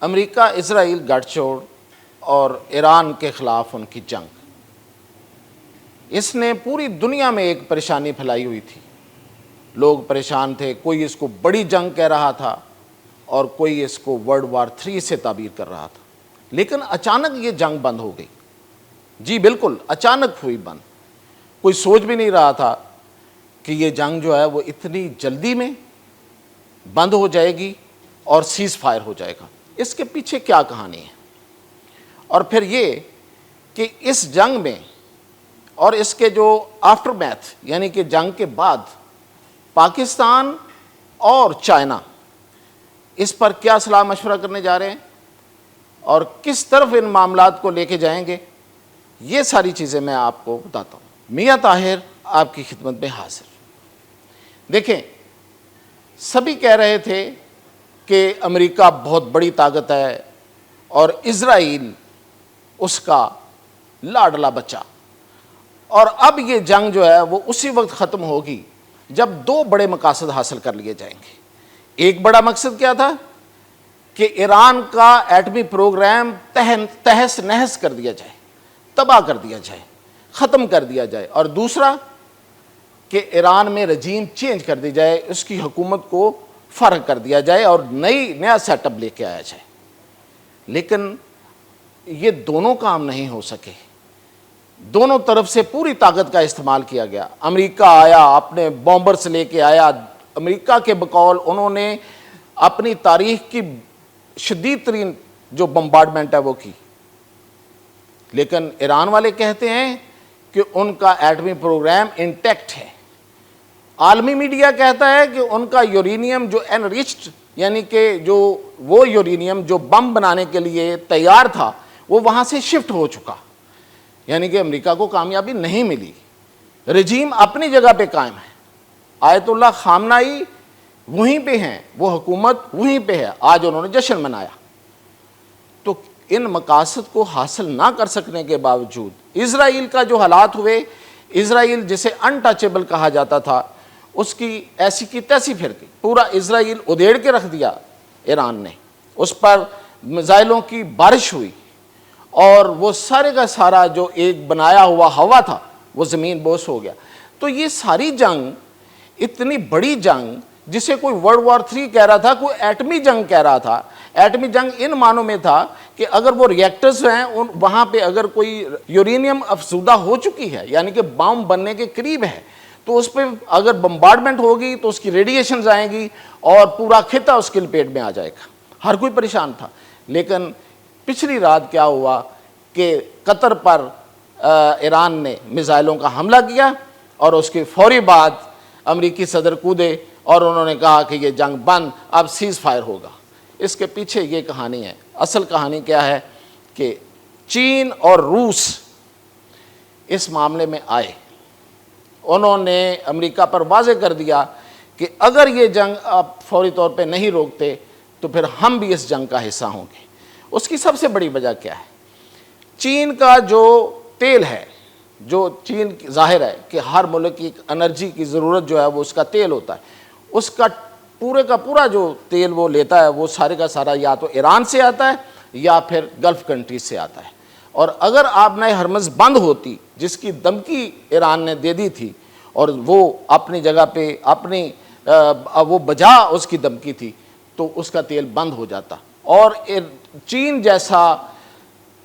امریکہ اسرائیل گٹھ چھوڑ اور ایران کے خلاف ان کی جنگ، اس نے پوری دنیا میں ایک پریشانی پھیلائی ہوئی تھی۔ لوگ پریشان تھے، کوئی اس کو بڑی جنگ کہہ رہا تھا اور کوئی اس کو ورلڈ وار 3 سے تعبیر کر رہا تھا، لیکن اچانک یہ جنگ بند ہو گئی۔ جی بالکل اچانک ہوئی بند، کوئی سوچ بھی نہیں رہا تھا کہ یہ جنگ جو ہے وہ اتنی جلدی میں بند ہو جائے گی اور سیز فائر ہو جائے گا۔ اس کے پیچھے کیا کہانی ہے؟ اور پھر یہ کہ اس جنگ میں اور اس کے جو آفٹر میتھ یعنی کہ جنگ کے بعد پاکستان اور چائنا اس پر کیا صلاح مشورہ کرنے جا رہے ہیں اور کس طرف ان معاملات کو لے کے جائیں گے، یہ ساری چیزیں میں آپ کو بتاتا ہوں۔ میاں طاہر آپ کی خدمت میں حاضر۔ دیکھیں، سبھی کہہ رہے تھے کہ امریکہ بہت بڑی طاقت ہے اور اسرائیل اس کا لاڈلا بچہ، اور اب یہ جنگ جو ہے وہ اسی وقت ختم ہوگی جب 2 بڑے مقاصد حاصل کر لیے جائیں گے۔ ایک بڑا مقصد کیا تھا کہ ایران کا ایٹمی پروگرام تہس نہس کر دیا جائے، تباہ کر دیا جائے، ختم کر دیا جائے، اور دوسرا کہ ایران میں رجیم چینج کر دی جائے، اس کی حکومت کو فرق کر دیا جائے اور نیا سیٹ اپ لے کے آیا جائے۔ لیکن یہ دونوں کام نہیں ہو سکے، دونوں طرف سے پوری طاقت کا استعمال کیا گیا۔ امریکہ آیا، اپنے بامبرز لے کے آیا، امریکہ کے بقول انہوں نے اپنی تاریخ کی شدید ترین جو بمبارڈمنٹ ہے وہ کی، لیکن ایران والے کہتے ہیں کہ ان کا ایٹمی پروگرام انٹیکٹ ہے۔ عالمی میڈیا کہتا ہے کہ ان کا یورینیم جو انریچڈ یعنی کہ جو وہ یورینیم جو بم بنانے کے لیے تیار تھا وہ وہاں سے شفٹ ہو چکا، یعنی کہ امریکہ کو کامیابی نہیں ملی، رجیم اپنی جگہ پہ قائم ہے، آیت اللہ خامنائی وہیں پہ ہیں، وہ حکومت وہیں پہ ہے۔ آج انہوں نے جشن منایا۔ تو ان مقاصد کو حاصل نہ کر سکنے کے باوجود اسرائیل کا جو حالات ہوئے، اسرائیل جسے انٹچیبل کہا جاتا تھا اس کی ایسی کی تیسی پھر گئی، پورا اسرائیل ادھیڑ کے رکھ دیا ایران نے، اس پر میزائلوں کی بارش ہوئی اور وہ سارے کا سارا جو ایک بنایا ہوا ہوا تھا وہ زمین بوس ہو گیا۔ تو یہ ساری جنگ، اتنی بڑی جنگ جسے کوئی ورلڈ وار 3 کہہ رہا تھا، کوئی ایٹمی جنگ کہہ رہا تھا، ایٹمی جنگ ان معنوں میں تھا کہ اگر وہ ریئیکٹرز ہیں وہاں پہ اگر کوئی یورینیم افزودہ ہو چکی ہے یعنی کہ بم بننے کے قریب ہے تو اس پہ اگر بمبارڈمنٹ ہوگی تو اس کی ریڈیشنز آئیں گی اور پورا خطہ اس کے لپیٹ میں آ جائے گا۔ ہر کوئی پریشان تھا، لیکن پچھلی رات کیا ہوا کہ قطر پر ایران نے میزائلوں کا حملہ کیا اور اس کے فوری بعد امریکی صدر کودے اور انہوں نے کہا کہ یہ جنگ بند، اب سیز فائر ہوگا۔ اس کے پیچھے یہ کہانی ہے۔ اصل کہانی کیا ہے کہ چین اور روس اس معاملے میں آئے، انہوں نے امریکہ پر واضح کر دیا کہ اگر یہ جنگ آپ فوری طور پہ نہیں روکتے تو پھر ہم بھی اس جنگ کا حصہ ہوں گے۔ اس کی سب سے بڑی وجہ کیا ہے؟ چین کا جو تیل ہے، جو چین ظاہر ہے کہ ہر ملک کی انرجی کی ضرورت جو ہے وہ اس کا تیل ہوتا ہے، اس کا پورے کا پورا جو تیل وہ لیتا ہے وہ سارے کا سارا یا تو ایران سے آتا ہے یا پھر گلف کنٹریز سے آتا ہے، اور اگر آبنائے ہرمز بند ہوتی جس کی دھمکی ایران نے دے دی تھی اور وہ اپنی جگہ پہ اپنی وہ بجا اس کی دھمکی تھی تو اس کا تیل بند ہو جاتا، اور چین جیسا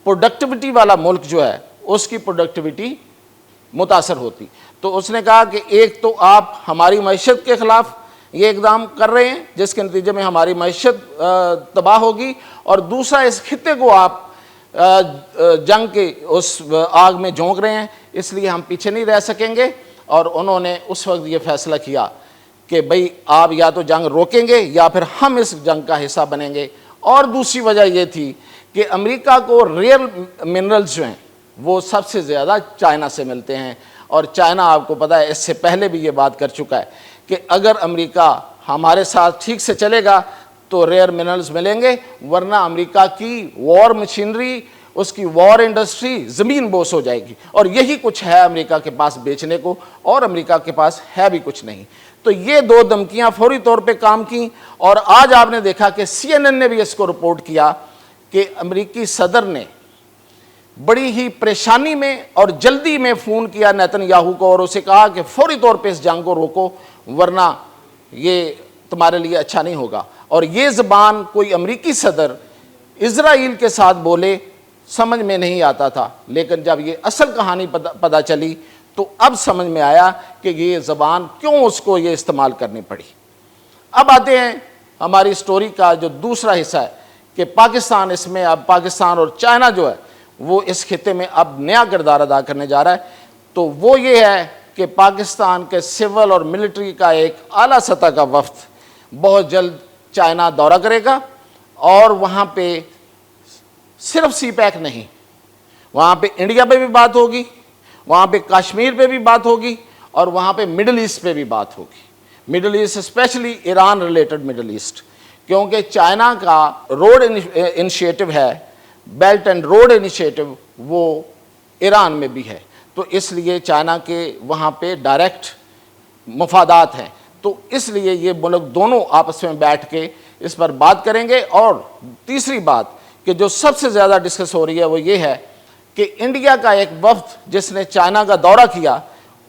پروڈکٹیوٹی والا ملک جو ہے اس کی پروڈکٹیوٹی متاثر ہوتی۔ تو اس نے کہا کہ ایک تو آپ ہماری معیشت کے خلاف یہ اقدام کر رہے ہیں جس کے نتیجے میں ہماری معیشت تباہ ہوگی، اور دوسرا اس خطے کو آپ جنگ کے اس آگ میں جھونک رہے ہیں، اس لیے ہم پیچھے نہیں رہ سکیں گے۔ اور انہوں نے اس وقت یہ فیصلہ کیا کہ بھئی آپ یا تو جنگ روکیں گے یا پھر ہم اس جنگ کا حصہ بنیں گے۔ اور دوسری وجہ یہ تھی کہ امریکہ کو ریئر منرلز جو ہیں وہ سب سے زیادہ چائنا سے ملتے ہیں، اور چائنا آپ کو پتہ ہے اس سے پہلے بھی یہ بات کر چکا ہے کہ اگر امریکہ ہمارے ساتھ ٹھیک سے چلے گا تو ریئر منرلز ملیں گے، ورنہ امریکہ کی وار مشینری، اس کی وار انڈسٹری زمین بوس ہو جائے گی، اور یہی کچھ ہے امریکہ کے پاس بیچنے کو، اور امریکہ کے پاس ہے بھی کچھ نہیں۔ تو یہ دو دھمکیاں فوری طور پہ کام کی، اور آج آپ نے دیکھا کہ CNN نے بھی اس کو رپورٹ کیا کہ امریکی صدر نے بڑی ہی پریشانی میں اور جلدی میں فون کیا نیتن یاہو کو اور اسے کہا کہ فوری طور پہ اس جنگ کو روکو ورنہ یہ تمہارے لیے اچھا نہیں ہوگا۔ اور یہ زبان کوئی امریکی صدر اسرائیل کے ساتھ بولے سمجھ میں نہیں آتا تھا، لیکن جب یہ اصل کہانی پتہ چلی تو اب سمجھ میں آیا کہ یہ زبان کیوں اس کو یہ استعمال کرنی پڑی۔ اب آتے ہیں ہماری سٹوری کا جو دوسرا حصہ ہے کہ پاکستان، اس میں اب پاکستان اور چائنا جو ہے وہ اس خطے میں اب نیا کردار ادا کرنے جا رہا ہے۔ تو وہ یہ ہے کہ پاکستان کے سول اور ملٹری کا ایک اعلیٰ سطح کا وفد بہت جلد چائنا دورہ کرے گا، اور وہاں پہ صرف سی پیک نہیں، وہاں پہ انڈیا پہ بھی بات ہوگی، وہاں پہ کشمیر پہ بھی بات ہوگی، اور وہاں پہ مڈل ایسٹ پہ بھی بات ہوگی۔ Middle east especially Iran related middle east, کیونکہ چائنا کا روڈ انیشیٹو ہے، بیلٹ اینڈ روڈ انیشیٹو، وہ ایران میں بھی ہے، تو اس لیے چائنا کے وہاں پہ ڈائریکٹ مفادات ہیں، تو اس لیے یہ ملک دونوں آپس میں بیٹھ کے اس پر بات کریں گے۔ اور تیسری بات کہ جو سب سے زیادہ ڈسکس ہو رہی ہے وہ یہ ہے کہ انڈیا کا ایک وفد جس نے چائنا کا دورہ کیا،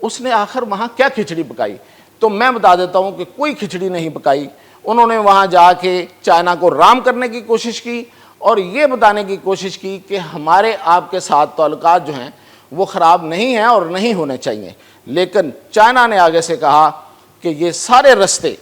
اس نے آخر وہاں کیا کھچڑی پکائی؟ تو میں بتا دیتا ہوں کہ کوئی کھچڑی نہیں پکائی۔ انہوں نے وہاں جا کے چائنا کو رام کرنے کی کوشش کی اور یہ بتانے کی کوشش کی کہ ہمارے آپ کے ساتھ تعلقات جو ہیں وہ خراب نہیں ہیں اور نہیں ہونے چاہیے، لیکن چائنا نے آگے سے کہا کہ یہ سارے رستے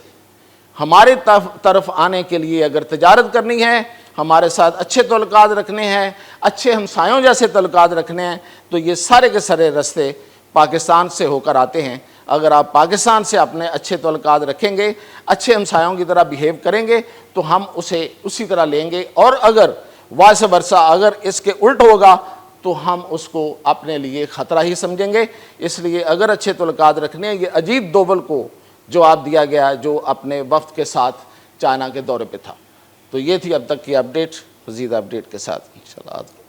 ہمارے طرف آنے کے لیے اگر تجارت کرنی ہے، ہمارے ساتھ اچھے تعلقات رکھنے ہیں، اچھے ہمسایوں جیسے تعلقات رکھنے ہیں، تو یہ سارے کے سارے رستے پاکستان سے ہو کر آتے ہیں۔ اگر آپ پاکستان سے اپنے اچھے تعلقات رکھیں گے، اچھے ہمسایوں کی طرح بیہیو کریں گے تو ہم اسے اسی طرح لیں گے، اور اگر وائس ورثہ اگر اس کے الٹ ہوگا تو ہم اس کو اپنے لیے خطرہ ہی سمجھیں گے۔ اس لیے اگر اچھے تعلقات رکھنے ہیں، یہ اجیت دوول کو جواب دیا گیا جو اپنے وفد کے ساتھ چائنا کے دورے پہ تھا۔ تو یہ تھی اب تک کی اپڈیٹ، مزید اپڈیٹ کے ساتھ انشاءاللہ۔